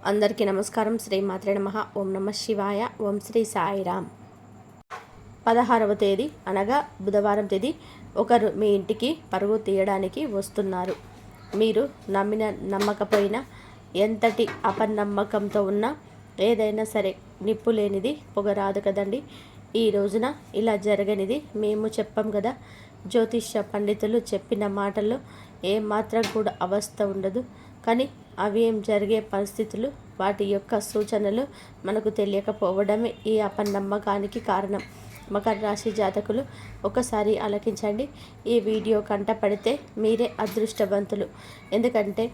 అందరికీ నమస్కారం. శ్రీ మాత్రే నమః. ఓం నమ శివాయ. ఓం శ్రీ సాయిరామ్. 16వ తేదీ అనగా బుధవారం తేదీ ఒకరు మీ ఇంటికి పరుగు తీయడానికి వస్తున్నారు. మీరు నమ్మిన నమ్మకపోయినా, ఎంతటి అపనమ్మకంతో ఉన్నా ఏదైనా సరే నిప్పు లేనిది పొగరాదు కదండి. ఈ రోజున ఇలా జరగనిది మేము చెప్పాం కదా. జ్యోతిష్య పండితులు చెప్పిన మాటల్లో ఏమాత్రం కూడా అవస్థ ఉండదు. కానీ అవి ఏం జరిగే పరిస్థితులు, వాటి యొక్క సూచనలు మనకు తెలియకపోవడమే ఈ అపనమ్మకానికి కారణం. మకర రాశి జాతకులు ఒకసారి ఆలకించండి. ఈ వీడియో కంట పడితే మీరే అదృష్టవంతులు. ఎందుకంటే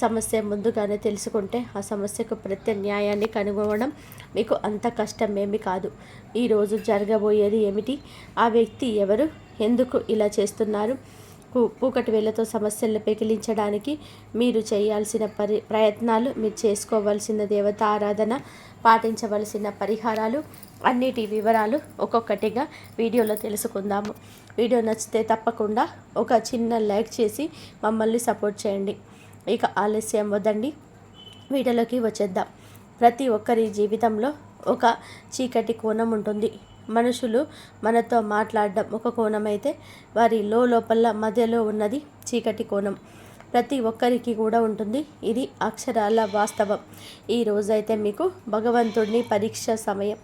సమస్య ముందుగానే తెలుసుకుంటే ఆ సమస్యకు ప్రత్యామ్నాయాన్ని కనుగొనడం మీకు అంత కష్టమేమి కాదు. ఈరోజు జరగబోయేది ఏమిటి, ఆ వ్యక్తి ఎవరు, ఎందుకు ఇలా చేస్తున్నారు, పూకటి వేళ్లతో సమస్యలను పెకిలించడానికి మీరు చేయాల్సిన ప్రయత్నాలు, మీరు చేసుకోవాల్సిన దేవత ఆరాధన, పాటించవలసిన పరిహారాలు, అన్నిటి వివరాలు ఒక్కొక్కటిగా వీడియోలో తెలుసుకుందాము. వీడియో నచ్చితే తప్పకుండా ఒక చిన్న లైక్ చేసి మమ్మల్ని సపోర్ట్ చేయండి. ఇక ఆలస్యం వద్దండి, వీడియోలోకి వచ్చేద్దాం. ప్రతి ఒక్కరి జీవితంలో ఒక చీకటి కోణం ఉంటుంది. మనుషులు మనతో మాట్లాడడం ఒక కోణం అయితే, వారి లోపల మధ్యలో ఉన్నది చీకటి కోణం. ప్రతి ఒక్కరికి కూడా ఉంటుంది. ఇది అక్షరాల వాస్తవం. ఈ రోజైతే మీకు భగవంతుడిని పరీక్ష సమయం.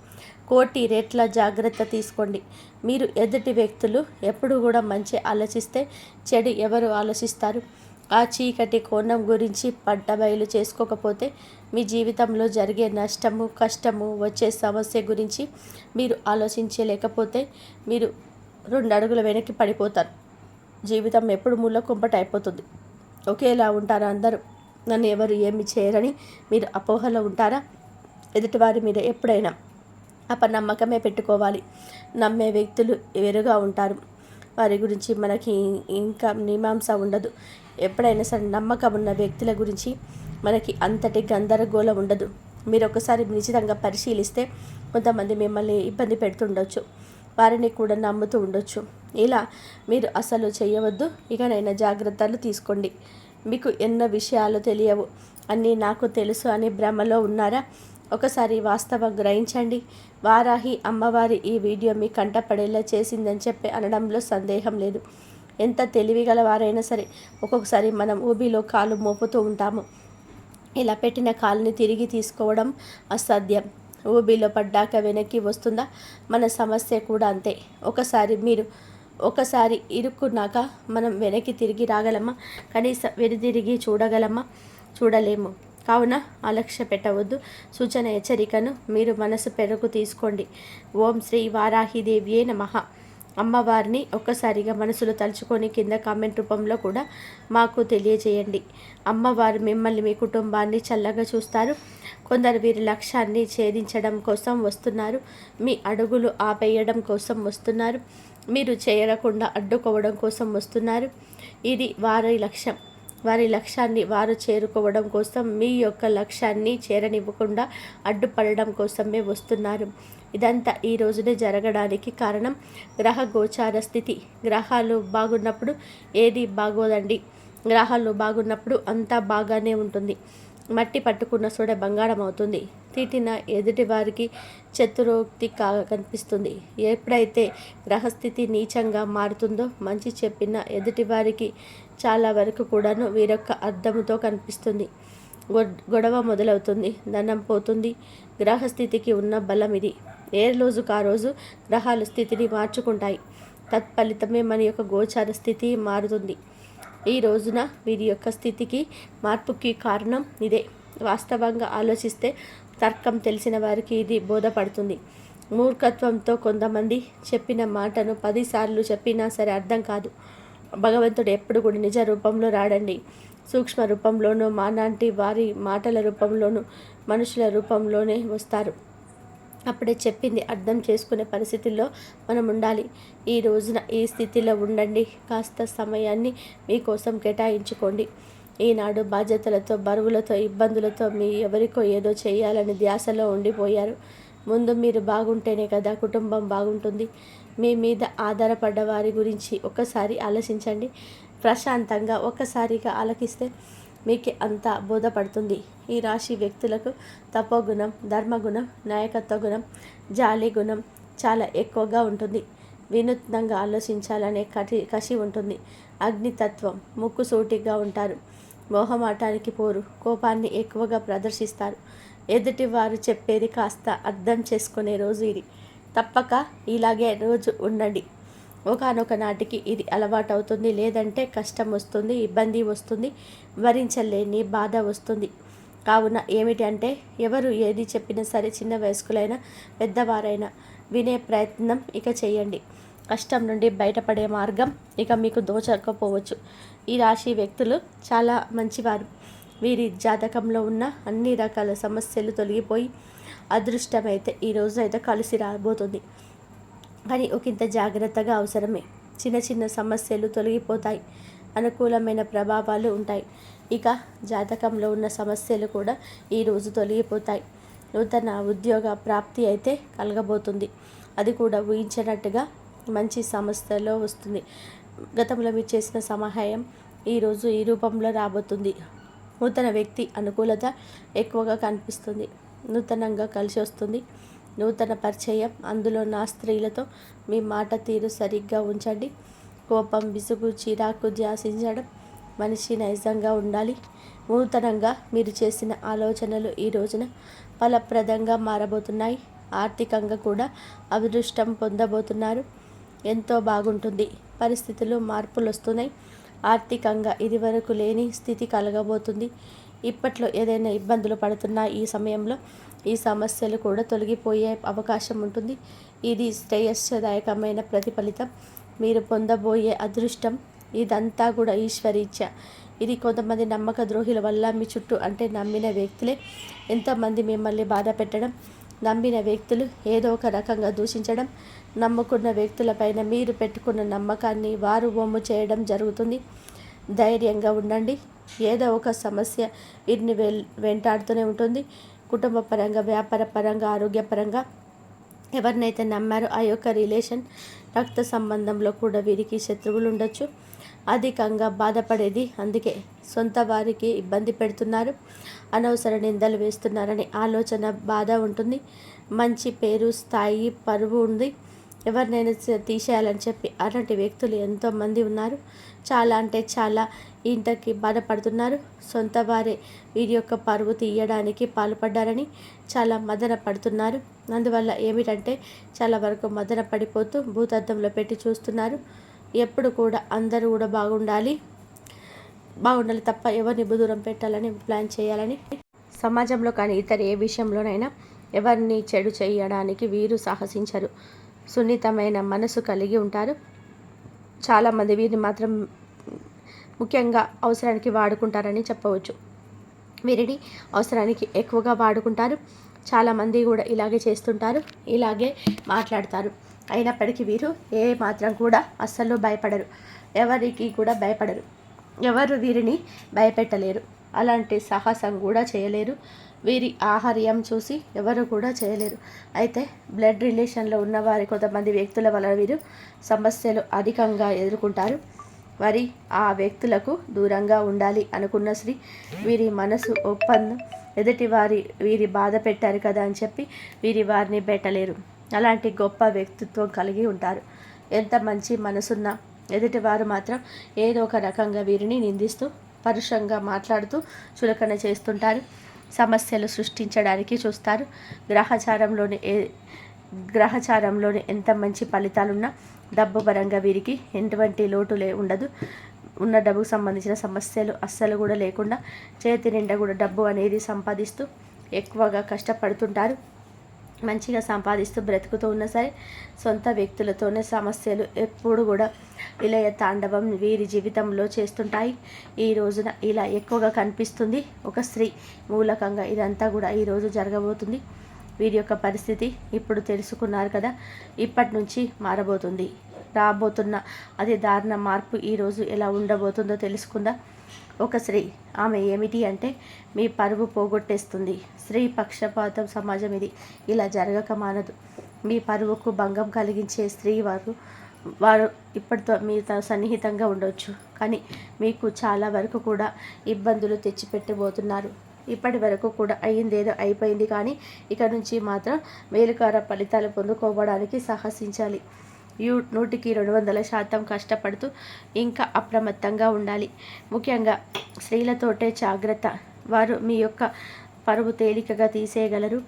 కోటి రెట్ల జాగ్రత్త తీసుకోండి. మీరు ఎదుటి వ్యక్తులు ఎప్పుడు కూడా మంచి ఆలోచిస్తే చెడు ఎవరు ఆలోచిస్తారు? ఆ చీకటి కోణం గురించి పట్టబయలు చేసుకోకపోతే మీ జీవితంలో జరిగే నష్టము, కష్టము, వచ్చే సమస్య గురించి మీరు ఆలోచించలేకపోతే మీరు 2 అడుగుల వెనక్కి పడిపోతారు. జీవితం ఎప్పుడు ముళ్ళ కుంపట అయిపోతుంది. ఒకేలా ఉంటారా అందరూ? నన్ను ఎవరు ఏమి చేయరని మీరు అపోహలో ఉంటారా? ఎదుటివారి మీద ఎప్పుడైనా అపనమ్మకమే పెట్టుకోవాలి. నమ్మే వ్యక్తులు వేరుగా ఉంటారు. వారి గురించి మనకి ఇంకా మీమాంస ఉండదు. ఎప్పుడైనా సరే నమ్మకం ఉన్న వ్యక్తుల గురించి మనకి అంతటి గందరగోళం ఉండదు. మీరు ఒకసారి నిశ్చితంగా పరిశీలిస్తే కొంతమంది మిమ్మల్ని ఇబ్బంది పెడుతుండొచ్చు, వారిని కూడా నమ్ముతూ ఉండొచ్చు. ఇలా మీరు అసలు చేయవద్దు. ఇకనైనా జాగ్రత్తలు తీసుకోండి. మీకు ఎన్నో విషయాలు తెలియవు, అన్నీ నాకు తెలుసు అని భ్రమలో ఉన్నారా? ఒకసారి వాస్తవం గ్రహించండి. వారాహి అమ్మవారి ఈ వీడియో మీ కంటపడేలా చేసిందని చెప్పి అనడంలో సందేహం లేదు. ఎంత తెలివిగల వారైనా సరే ఒక్కొక్కసారి మనం ఊబిలో కాలు మోపుతూ ఉంటాము. ఇలా పెట్టిన కాలుని తిరిగి తీసుకోవడం అసాధ్యం. ఊబిలో పడ్డాక వెనక్కి వస్తుందా? మన సమస్య కూడా అంతే. ఒకసారి ఇరుక్కున్నాక మనం వెనక్కి తిరిగి రాగలమా? కనీసం వెనుదిరిగి చూడగలమా? చూడలేము. కావున అలక్ష్య పెట్టవద్దు. సూచన, హెచ్చరికను మీరు మనసు పెరకు తీసుకోండి. ఓం శ్రీ వారాహిదేవియే నమః. అమ్మవారిని ఒక్కసారిగా మనసులో తలుచుకొని కింద కామెంట్ రూపంలో కూడా మాకు తెలియజేయండి. అమ్మవారు మిమ్మల్ని, మీ కుటుంబాన్ని చల్లగా చూస్తారు. కొందరు వీరి లక్ష్యాన్ని ఛేదించడం కోసం వస్తున్నారు. మీ అడుగులు ఆపేయడం కోసం వస్తున్నారు. మీరు చేయకుండా అడ్డుకోవడం కోసం వస్తున్నారు. ఇది వారి లక్ష్యం. వారి లక్ష్యాన్ని వారు చేరుకోవడం కోసం, మీ యొక్క లక్ష్యాన్ని చేరనివ్వకుండా అడ్డుపడడం కోసమే వస్తున్నారు. ఇదంతా ఈ రోజునే జరగడానికి కారణం గ్రహ గోచార స్థితి. గ్రహాలు బాగున్నప్పుడు ఏది బాగోదండి. గ్రహాలు బాగున్నప్పుడు అంతా బాగానే ఉంటుంది. మట్టి పట్టుకున్న సోడ బంగారం అవుతుంది. తిట్టిన ఎదుటి వారికి చతురోక్తి కనిపిస్తుంది. ఎప్పుడైతే గ్రహస్థితి నీచంగా మారుతుందో, మంచి చెప్పిన ఎదుటి వారికి చాలా వరకు కూడాను వీరొక్క అర్థముతో కనిపిస్తుంది. గొడవ మొదలవుతుంది, ధనం పోతుంది. గ్రహస్థితికి ఉన్న బలం ఇది. ఏ రోజుకు ఆ రోజు గ్రహాల స్థితిని మార్చుకుంటాయి. తత్ఫలితమే మన యొక్క గోచార స్థితి మారుతుంది. ఈ రోజున వీరి యొక్క స్థితికి మార్పుకి కారణం ఇదే. వాస్తవంగా ఆలోచిస్తే తర్కం తెలిసిన వారికి ఇది బోధపడుతుంది. మూర్ఖత్వంతో కొంతమంది చెప్పిన మాటను 10 సార్లు చెప్పినా సరే అర్థం కాదు. భగవంతుడు ఎప్పుడు కూడా నిజ రూపంలో రాడండి. సూక్ష్మ రూపంలోనూ, మానాంటి వారి మాటల రూపంలోనూ, మనుషుల రూపంలోనే వస్తారు. అప్పుడే చెప్పింది అర్థం చేసుకునే పరిస్థితుల్లో మనం ఉండాలి. ఈ రోజున ఈ స్థితిలో ఉండండి. కాస్త సమయాన్ని మీకోసం కేటాయించుకోండి. ఈనాడు బాధ్యతలతో, బరువులతో, ఇబ్బందులతో మీ ఎవరికో ఏదో చేయాలని ధ్యాసలో ఉండిపోయారు. ముందు మీరు బాగుంటేనే కదా కుటుంబం బాగుంటుంది. మీ మీద ఆధారపడ్డ వారి గురించి ఒక్కసారి ఆలోచించండి. ప్రశాంతంగా ఒక్కసారిగా ఆలకిస్తే మీకే అంతా బోధపడుతుంది. ఈ రాశి వ్యక్తులకు తపోగుణం, ధర్మగుణం, నాయకత్వ గుణం, జాలి గుణం చాలా ఎక్కువగా ఉంటుంది. వినూత్నంగా ఆలోచించాలనే కసి ఉంటుంది. అగ్నితత్వం, ముక్కుసూటిగా ఉంటారు. మోహమాటానికి పోరు. కోపాన్ని ఎక్కువగా ప్రదర్శిస్తారు. ఎదుటి వారు చెప్పేది కాస్త అర్థం చేసుకునే రోజు ఇది. తప్పక ఇలాగే రోజు ఉండండి. ఒకానొక నాటికి ఇది అలవాటవుతుంది. లేదంటే కష్టం వస్తుంది, ఇబ్బంది వస్తుంది, భరించలేని బాధ వస్తుంది. కావున ఏమిటి అంటే, ఎవరు ఏది చెప్పినా సరే, చిన్న వయస్కులైనా పెద్దవారైనా వినే ప్రయత్నం ఇక చేయండి. కష్టం నుండి బయటపడే మార్గం ఇక మీకు దోచకపోవచ్చు. ఈ రాశి వ్యక్తులు చాలా మంచివారు. వీరి జాతకంలో ఉన్న అన్ని రకాల సమస్యలు తొలగిపోయి అదృష్టమైతే ఈ రోజు అయితే కలిసి రాబోతుంది. కానీ ఒకంత జాగ్రత్తగా అవసరమే. చిన్న చిన్న సమస్యలు తొలగిపోతాయి. అనుకూలమైన ప్రభావాలు ఉంటాయి. ఇక జాతకంలో ఉన్న సమస్యలు కూడా ఈరోజు తొలగిపోతాయి. నూతన ఉద్యోగ ప్రాప్తి అయితే కలగబోతుంది. అది కూడా ఊహించినట్టుగా మంచి సంస్థలో వస్తుంది. గతంలో మీరు చేసిన సహాయం ఈరోజు ఈ రూపంలో రాబోతుంది. నూతన వ్యక్తి అనుకూలత ఎక్కువగా కనిపిస్తుంది. నూతనంగా కలిసి వస్తుంది. నూతన పరిచయం, అందులో నా స్త్రీలతో మీ మాట తీరు సరిగ్గా ఉంచండి. కోపం, విసుగు, చిరాకు ధ్యాసించడం మనిషి నైజంగా ఉండాలి. నూతనంగా మీరు చేసిన ఆలోచనలు ఈ రోజున ఫలప్రదంగా మారబోతున్నాయి. ఆర్థికంగా కూడా అదృష్టం పొందబోతున్నారు. ఎంతో బాగుంటుంది. పరిస్థితులు మార్పులు వస్తున్నాయి. ఆర్థికంగా ఇదివరకు లేని స్థితి కలగబోతుంది. ఇప్పట్లో ఏదైనా ఇబ్బందులు పడుతున్నా ఈ సమయంలో ఈ సమస్యలు కూడా తొలగిపోయే అవకాశం ఉంటుంది. ఇది శ్రేయస్దాయకమైన ప్రతిఫలితం. మీరు పొందబోయే అదృష్టం ఇదంతా కూడా ఈశ్వరీచ్ఛ. ఇది కొంతమంది నమ్మక ద్రోహుల వల్ల మీ చుట్టూ అంటే నమ్మిన వ్యక్తులే ఎంతోమంది మిమ్మల్ని బాధ పెట్టడం, నమ్మిన వ్యక్తులు ఏదో ఒక రకంగా దూషించడం, నమ్ముకున్న వ్యక్తులపైన మీరు పెట్టుకున్న నమ్మకాన్ని వారు వమ్ము చేయడం జరుగుతుంది. ధైర్యంగా ఉండండి. ఏదో ఒక సమస్య వీరిని వెంటాడుతూనే ఉంటుంది. కుటుంబ పరంగా, వ్యాపార పరంగా, ఆరోగ్యపరంగా ఎవరినైతే నమ్మారో ఆ యొక్క రిలేషన్, రక్త సంబంధంలో కూడా వీరికి శత్రువులు ఉండొచ్చు. అధికంగా బాధపడేది అందుకే. సొంత వారికి ఇబ్బంది పెడుతున్నారు, అనవసర నిందలు వేస్తున్నారనే ఆలోచన, బాధ ఉంటుంది. మంచి పేరు, స్థాయి, పరువు ఉంది. ఎవరినైనా తీసేయాలని చెప్పి అలాంటి వ్యక్తులు ఎంతోమంది ఉన్నారు. చాలా అంటే చాలా ఇంతకి బాధపడుతున్నారు. సొంత వారే వీరి యొక్క పరువు తీయడానికి పాల్పడ్డారని చాలా మదన పడుతున్నారు. అందువల్ల ఏమిటంటే చాలా వరకు మదన పడిపోతూ భూతద్దంలో పెట్టి చూస్తున్నారు. ఎప్పుడు కూడా అందరూ కూడా బాగుండాలి తప్ప ఎవరిని దూరం పెట్టాలని ప్లాన్ చేయాలని, సమాజంలో కానీ ఇతర ఏ విషయంలోనైనా ఎవరిని చెడు చేయడానికి వీరు సాహసించరు. సున్నితమైన మనసు కలిగి ఉంటారు. చాలామంది వీరిని మాత్రం ముఖ్యంగా అవసరానికి వాడుకుంటారని చెప్పవచ్చు. వీరిని అవసరానికి ఎక్కువగా వాడుకుంటారు. చాలామంది కూడా ఇలాగే చేస్తుంటారు, ఇలాగే మాట్లాడతారు. అయినప్పటికీ వీరు ఏ మాత్రం కూడా అస్సలు భయపడరు. ఎవరికి కూడా భయపడరు. ఎవరు వీరిని భయపెట్టలేరు. అలాంటి సాహసం కూడా చేయలేరు. వీరి ఆహార్యం చూసి ఎవరు కూడా చేయలేరు. అయితే బ్లడ్ రిలేషన్లో ఉన్నవారి కొంతమంది వ్యక్తుల వల్ల వీరు సమస్యలు అధికంగా ఎదుర్కొంటారు. మరి ఆ వ్యక్తులకు దూరంగా ఉండాలి అనుకున్న స్త్రీ వీరి మనసు ఒప్పందం, వీరి బాధ పెట్టారు కదా అని చెప్పి వారిని పెట్టలేరు. అలాంటి గొప్ప వ్యక్తిత్వం కలిగి ఉంటారు. ఎంత మంచి మనసున్నా ఎదుటివారు మాత్రం ఏదో ఒక రకంగా వీరిని నిందిస్తూ, పరుషంగా మాట్లాడుతూ చులకన చేస్తుంటారు. సమస్యలు సృష్టించడానికి చూస్తారు. గ్రహచారంలోని ఎంత మంచి ఫలితాలున్నా డబ్బు పరంగా వీరికి ఎటువంటి లోటు ఉండదు. ఉన్న డబ్బుకు సంబంధించిన సమస్యలు అస్సలు కూడా లేకుండా చేతి నిండా కూడా డబ్బు అనేది సంపాదిస్తూ ఎక్కువగా కష్టపడుతుంటారు. మంచిగా సంపాదిస్తూ బ్రతుకుతూ ఉన్నా సరే సొంత వ్యక్తులతోనే సమస్యలు ఎప్పుడు కూడా ఇలయ తాండవం వీరి జీవితంలో చేస్తుంటాయి. ఈ రోజున ఇలా ఎక్కువగా కనిపిస్తుంది. ఒక స్త్రీ మూలకంగా ఇదంతా కూడా ఈరోజు జరగబోతుంది. వీరి యొక్క పరిస్థితి ఇప్పుడు తెలుసుకున్నారు కదా, ఇప్పటి నుంచి మారబోతుంది. రాబోతున్న అతి దారుణ మార్పు ఈరోజు ఎలా ఉండబోతుందో తెలుసుకుందా. ఒక స్త్రీ, ఆమె ఏమిటి అంటే మీ పరువు పోగొట్టేస్తుంది. స్త్రీ పక్షపాతం సమాజం ఇది. ఇలా జరగక మానదు. మీ పరువుకు భంగం కలిగించే స్త్రీ వారు వారు ఇప్పటితో మీతో సన్నిహితంగా ఉండొచ్చు, కానీ మీకు చాలా వరకు కూడా ఇబ్బందులు తెచ్చిపెట్టబోతున్నారు. ఇప్పటి వరకు కూడా అయ్యిందేదో అయిపోయింది, కానీ ఇక నుంచి మాత్రం మేలుకార ఫలితాలు పొందుకోవడానికి సాహసించాలి. 100కి 200% కష్టపడుతూ ఇంకా అప్రమత్తంగా ఉండాలి. ముఖ్యంగా స్త్రీలతోటే జాగ్రత్త. వారు మీ యొక్క పరువు తేలికగా తీసేయగలరు.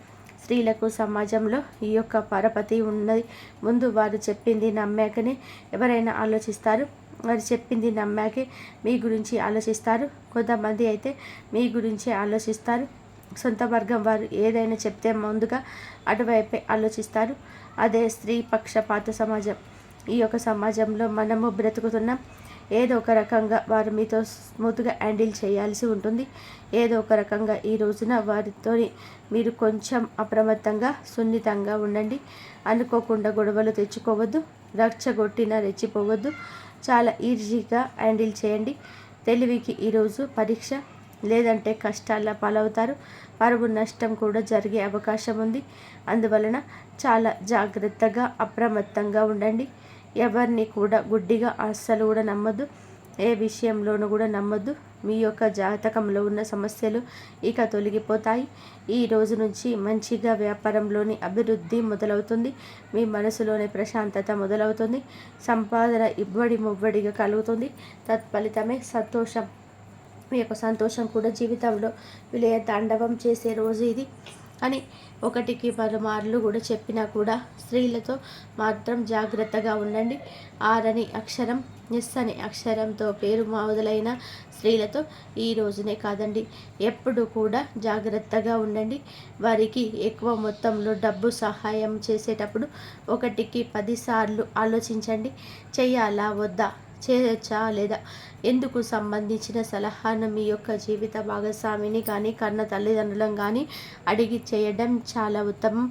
స్త్రీలకు సమాజంలో ఈ యొక్క పరపతి ఉన్నది. ముందు వారు చెప్పింది నమ్మాకనే ఎవరైనా ఆలోచిస్తారు. వారు చెప్పింది నమ్మాకే మీ గురించి ఆలోచిస్తారు. కొంతమంది అయితే మీ గురించి ఆలోచిస్తారు. సొంత వర్గం వారు ఏదైనా చెప్తే ముందుగా అటువైపే ఆలోచిస్తారు. అదే స్త్రీ పక్షపాత సమాజం. ఈ యొక్క సమాజంలో మనము బ్రతుకుతున్నాం. ఏదో ఒక రకంగా వారు మీతో స్మూత్గా హ్యాండిల్ చేయాల్సి ఉంటుంది. ఏదో ఒక రకంగా ఈ రోజున వారితో మీరు కొంచెం అప్రమత్తంగా సున్నితంగా ఉండండి. అనుకోకుండా గొడవలు తెచ్చుకోవద్దు. రచ్చగొట్టిన రెచ్చిపోవద్దు. చాలా ఈజీగా హ్యాండిల్ చేయండి. తెలివికి ఈరోజు పరీక్ష, లేదంటే కష్టాల పాలవుతారు. పరువు నష్టం కూడా జరిగే అవకాశం ఉంది. అందువలన చాలా జాగ్రత్తగా అప్రమత్తంగా ఉండండి. ఎవరిని కూడా గుడ్డిగా అస్సలు కూడా నమ్మొద్దు. ఏ విషయంలోనూ కూడా నమ్మొద్దు. మీ యొక్క జాతకంలో ఉన్న సమస్యలు ఇక తొలగిపోతాయి. ఈ రోజు నుంచి మంచిగా వ్యాపారంలోని అభివృద్ధి మొదలవుతుంది. మీ మనసులోని ప్రశాంతత మొదలవుతుంది. సంపాదన ఇబ్బడి మువ్వడిగా కలుగుతుంది. తత్ఫలితమే సంతోషం. మీ యొక్క సంతోషం కూడా జీవితంలో విలయ తాండవం చేసే రోజు ఇది అని ఒకటికి పలుమార్లు కూడా చెప్పినా కూడా స్త్రీలతో మాత్రం జాగ్రత్తగా ఉండండి. ఆర్ అని అక్షరం, ఎస్ అనే అక్షరంతో పేరు మొదలైన స్త్రీలతో ఈ రోజునే కాదండి, ఎప్పుడు కూడా జాగ్రత్తగా ఉండండి. వారికి ఎక్కువ మొత్తంలో డబ్బు సహాయం చేసేటప్పుడు 1కి 10 సార్లు ఆలోచించండి. చెయ్యాలా వద్దా, చేయొచ్చా లేదా, ఎందుకు సంబంధించిన సలహాను మీ యొక్క జీవిత భాగస్వామిని కానీ కన్న తల్లిదండ్రులను కానీ అడిగి చేయడం చాలా ఉత్తమం.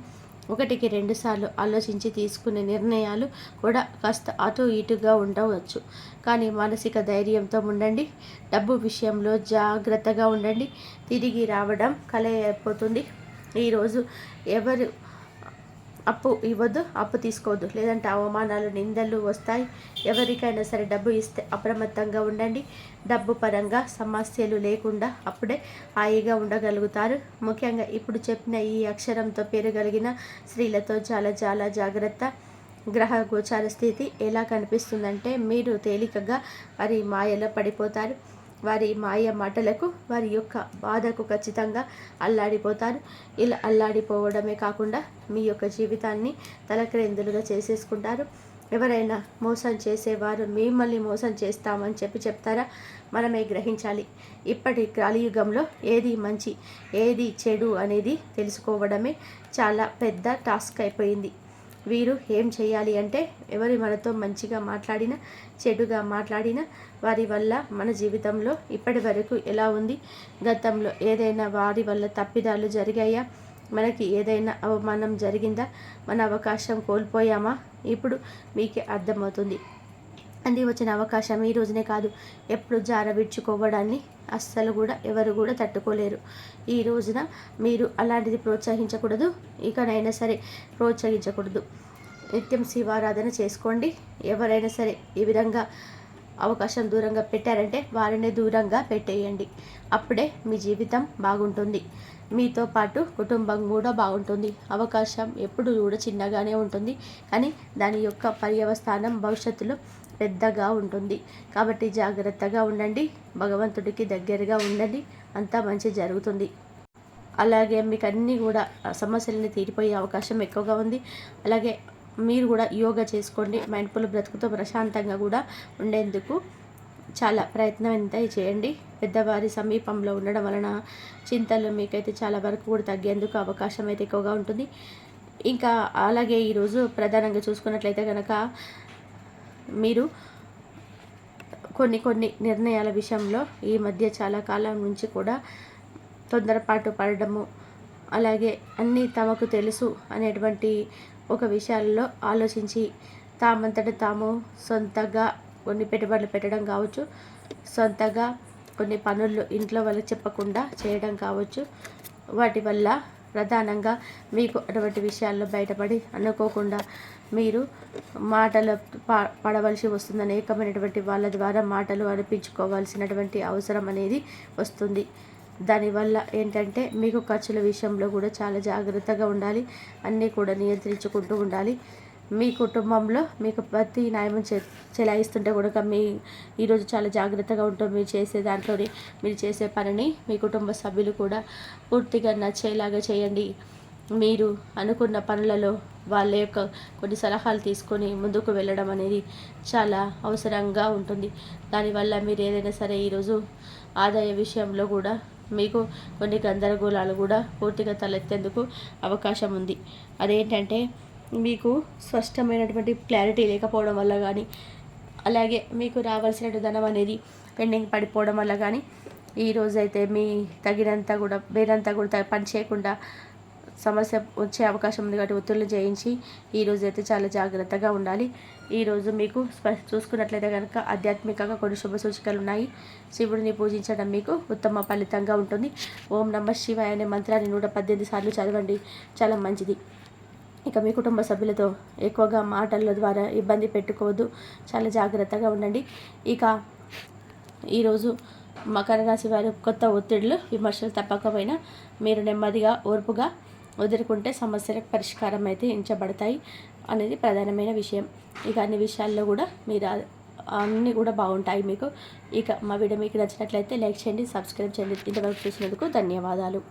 1కి 2 సార్లు ఆలోచించి తీసుకునే నిర్ణయాలు కూడా కాస్త అటు ఇటుగా ఉండవచ్చు, కానీ మానసిక ధైర్యంతో ఉండండి. డబ్బు విషయంలో జాగ్రత్తగా ఉండండి. తిరిగి రావడం కలే అయిపోతుంది. ఈరోజు ఎవరు అప్పు ఇవ్వద్దు, అప్పు తీసుకోవద్దు, లేదంటే అవమానాలు నిందలు వస్తాయి. ఎవరికైనా సరే డబ్బు ఇస్తే అప్రమత్తంగా ఉండండి. డబ్బు పరంగా సమస్యలు లేకుండా అప్పుడే హాయిగా ఉండగలుగుతారు. ముఖ్యంగా ఇప్పుడు చెప్పిన ఈ అక్షరంతో పేరు కలిగిన స్త్రీలతో చాలా చాలా జాగ్రత్త. గ్రహ గోచార స్థితి ఎలా కనిపిస్తుందంటే మీరు తేలికగా వారి మాయలో పడిపోతారు. వారి మాయ మాటలకు, వారి యొక్క బాధకు ఖచ్చితంగా అల్లాడిపోతారు. ఇలా అల్లాడిపోవడమే కాకుండా మీ యొక్క జీవితాన్ని తలక్రిందులుగా చేసేసుకుంటారు. ఎవరైనా మోసం చేసేవారు మిమ్మల్ని మోసం చేస్తామని చెప్తారా? మనమే గ్రహించాలి. ఇప్పటి కలియుగంలో ఏది మంచి ఏది చెడు అనేది తెలుసుకోవడమే చాలా పెద్ద టాస్క్ అయిపోయింది. వీరు ఏం చేయాలి అంటే, ఎవరి మనతో మంచిగా మాట్లాడినా చెడుగా మాట్లాడినా వారి వల్ల మన జీవితంలో ఇప్పటి వరకు ఎలా ఉంది, గతంలో ఏదైనా వారి వల్ల తప్పిదాలు జరిగాయా, మనకి ఏదైనా అవమానం జరిగిందా, మన అవకాశం కోల్పోయామా, ఇప్పుడు మీకే అర్థమవుతుంది. అంది వచ్చిన అవకాశం ఈ రోజునే కాదు, ఎప్పుడు జారవిడ్చుకోవడాన్ని అస్సలు కూడా ఎవరు కూడా తట్టుకోలేరు. ఈ రోజున మీరు అలాంటిది ప్రోత్సహించకూడదు, ఇకనైనా సరే ప్రోత్సహించకూడదు. నిత్యం శివారాధన చేసుకోండి. ఎవరైనా సరే ఈ విధంగా అవకాశం దూరంగా పెట్టారంటే వారిని దూరంగా పెట్టేయండి. అప్పుడే మీ జీవితం బాగుంటుంది. మీతో పాటు కుటుంబం కూడా బాగుంటుంది. అవకాశం ఎప్పుడు కూడా చిన్నగానే ఉంటుంది, కానీ దాని యొక్క పర్యవస్థానం భవిష్యత్తులో పెద్దగా ఉంటుంది. కాబట్టి జాగ్రత్తగా ఉండండి. భగవంతుడికి దగ్గరగా ఉండండి. అంతా మంచి జరుగుతుంది. అలాగే మీకు అన్నీ కూడా సమస్యలని తీరిపోయే అవకాశం ఎక్కువగా ఉంది. అలాగే మీరు కూడా యోగా చేసుకోండి. మైండ్ఫుల్ బ్రతుకుతో ప్రశాంతంగా కూడా ఉండేందుకు చాలా ప్రయత్నం ఎంత చేయండి. పెద్దవారి సమీపంలో ఉండడం వలన చింతలు మీకైతే చాలా వరకు కూడా తగ్గేందుకు అవకాశం అయితే ఎక్కువగా ఉంటుంది. ఇంకా అలాగే ఈరోజు ప్రధానంగా చూసుకున్నట్లయితే కనుక మీరు కొన్ని నిర్ణయాల విషయంలో ఈ మధ్య చాలా కాలం నుంచి కూడా తొందరపాటు పడడము, అలాగే అన్నీ తమకు తెలుసు అనేటువంటి ఒక విషయాల్లో ఆలోచించి తామంతట తాము సొంతగా కొన్ని పెట్టుబడులు పెట్టడం కావచ్చు, సొంతగా కొన్ని పనులు ఇంట్లో వాళ్ళకి చెప్పకుండా చేయడం కావచ్చు. వాటి వల్ల ప్రధానంగా మీకు అటువంటి విషయాల్లో బయటపడి అనుకోకుండా మీరు మాటలు పడవలసి వస్తుంది. అనేకమైనటువంటి వాళ్ళ ద్వారా మాటలు అనిపించుకోవాల్సినటువంటి అవసరం అనేది వస్తుంది. దానివల్ల ఏంటంటే మీకు ఖర్చుల విషయంలో కూడా చాలా జాగ్రత్తగా ఉండాలి. అన్నీ కూడా నియంత్రించుకుంటూ ఉండాలి. మీ కుటుంబంలో మీకు ప్రతి న్యాయం చెలాయిస్తుంటే కూడా ఈరోజు చాలా జాగ్రత్తగా ఉంటాం. మీరు చేసే దాంట్లోని మీరు చేసే పనిని మీ కుటుంబ సభ్యులు కూడా పూర్తిగా నచ్చేలాగా చేయండి. మీరు అనుకున్న పనులలో వాళ్ళ యొక్క కొన్ని సలహాలు తీసుకొని ముందుకు వెళ్ళడం అనేది చాలా అవసరంగా ఉంటుంది. దానివల్ల మీరు ఏదైనా సరే ఈరోజు ఆదాయ విషయంలో కూడా మీకు కొన్ని గందరగోళాలు కూడా పూర్తిగా తలెత్తేందుకు అవకాశం ఉంది. అదేంటంటే మీకు స్పష్టమైనటువంటి క్లారిటీ లేకపోవడం వల్ల కానీ, అలాగే మీకు రావాల్సిన ధనం అనేది పెండింగ్ పడిపోవడం వల్ల కానీ ఈరోజైతే మీ వేరంతా కూడా పని చేయకుండా సమస్య వచ్చే అవకాశం ఉంది. కాబట్టి ఒత్తిళ్లు చేయించి ఈరోజైతే చాలా జాగ్రత్తగా ఉండాలి. ఈరోజు మీకు చూసుకున్నట్లయితే కనుక ఆధ్యాత్మికంగా కొన్ని శుభ సూచికలు ఉన్నాయి. శివుడిని పూజించడం మీకు ఉత్తమ ఫలితంగా ఉంటుంది. ఓం నమః శివాయ అనే మంత్రాన్ని 118 సార్లు చదవండి, చాలా మంచిది. ఇక మీ కుటుంబ సభ్యులతో ఎక్కువగా మాటల ద్వారా ఇబ్బంది పెట్టుకోవద్దు, చాలా జాగ్రత్తగా ఉండండి. ఇక ఈరోజు మకర రాశి వారు కొత్త ఒత్తిడులు విమర్శలు తప్పకపోయినా మీరు నెమ్మదిగా ఓర్పుగా వదులుకుంటే సమస్యలకు పరిష్కారం అయితే ఎంచబడతాయి అనేది ప్రధానమైన విషయం. ఇక అన్ని విషయాల్లో కూడా మీరు అన్నీ కూడా బాగుంటాయి మీకు. ఇక మా వీడియో మీకు నచ్చినట్లయితే లైక్ చేయండి, సబ్స్క్రైబ్ చేయండి. ఇంతవరకు చూసినందుకు ధన్యవాదాలు.